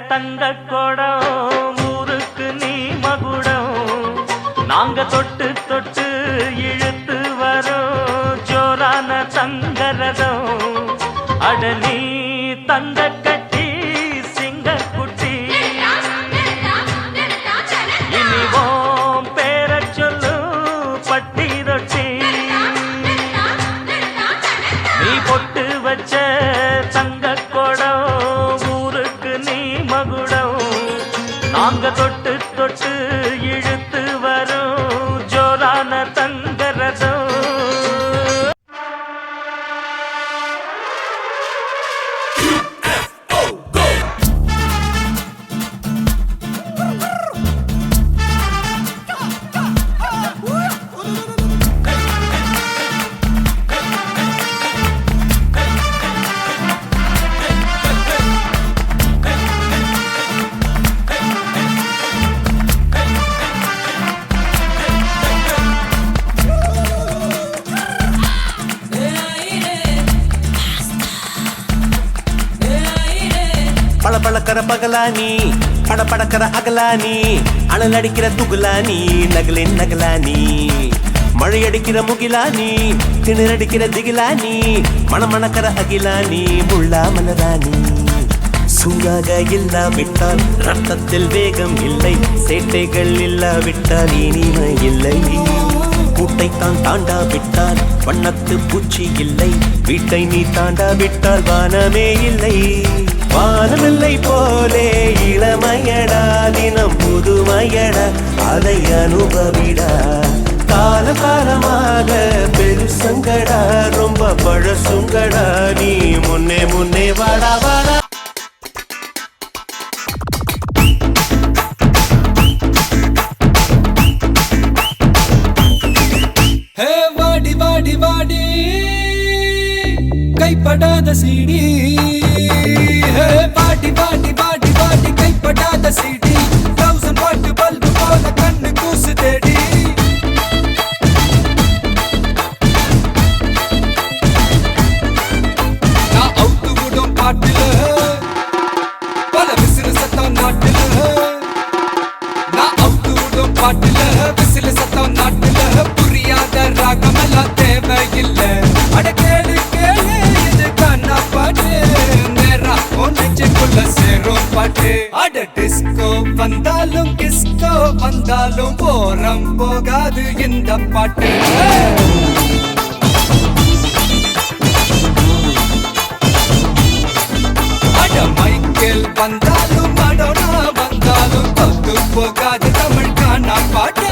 தங்க கொடம் ஊருக்கு நீ மகுடம் நாங்க தொட்டு தொட்டு இழுத்து வரோம் ஜோரான தங்கரதம் அடலி தங்க கட்டி சிங்க குட்டி இனிவோம் பேர சொல்லு பட்டி ரொட்டி நீ பொட்டு வச்ச தங்க கொடம் ஊருக்கு நீ மகுடம் நாங்க தொட்டு தொட்டு இழுத்து வரோம் ஜோரான தங்கரதம் பழப்பழக்கிற பகலானி படப்படக்கிற அகலானி அனல் அடிக்கிற துகுலானி நகலின் நகலானி மழையடிக்கிற முகிலானி திணறடிக்கிற திகிலானி மணமணக்கிற அகிலானி முள்ளா மலரானி சூடாக இல்லாவிட்டால் ரத்தத்தில் வேகம் இல்லை சேட்டைகள் இல்லாவிட்டால் இனிமை இல்லை கூட்டைத்தான் தாண்டாவிட்டால் வண்ணத்து பூச்சி இல்லை வீட்டை நீ தாண்டாவிட்டால் வானமே இல்லை வானமில்லை போலே இளமையடா தினம் புதுமையடா அதை அனுபவிடா கால காலமாக பெருசங்கடா ரொம்ப பழசுங்கடா நீ முன்னே முன்னே வாடா வாடா வாடி வாடி வாடி கைப்படாத சீடி பாட்டி பாட்டி பாட்டி பாட்டி கைப்படாத சீடி 1000 வாட் பல்பு போல கண்ணு கூசு தேடி நான் அவுத்து விடும் பாட்டுல பல விசிறு சத்தம் நாட்டுல நான் அவுத்து விடும் பாட்டுல விசிறு சத்தம் நாட்டுல புரியாத ராகமெல்லாம் தேவையில்லை அட கேளு கேளு இது கண்ணா பாட்டு நேரா நெஞ்சுக்குள்ள சேரும் பாட்டு அட டிஸ்கோ வந்தாலும் கிஸ்கோ வந்தாலும் போரம் போகாது இந்த பாட்டு அட மைக்கேல் வந்தாலும் மடோனா வந்தாலும் தொத்து போகாது தமிழ் கானா பாட்டு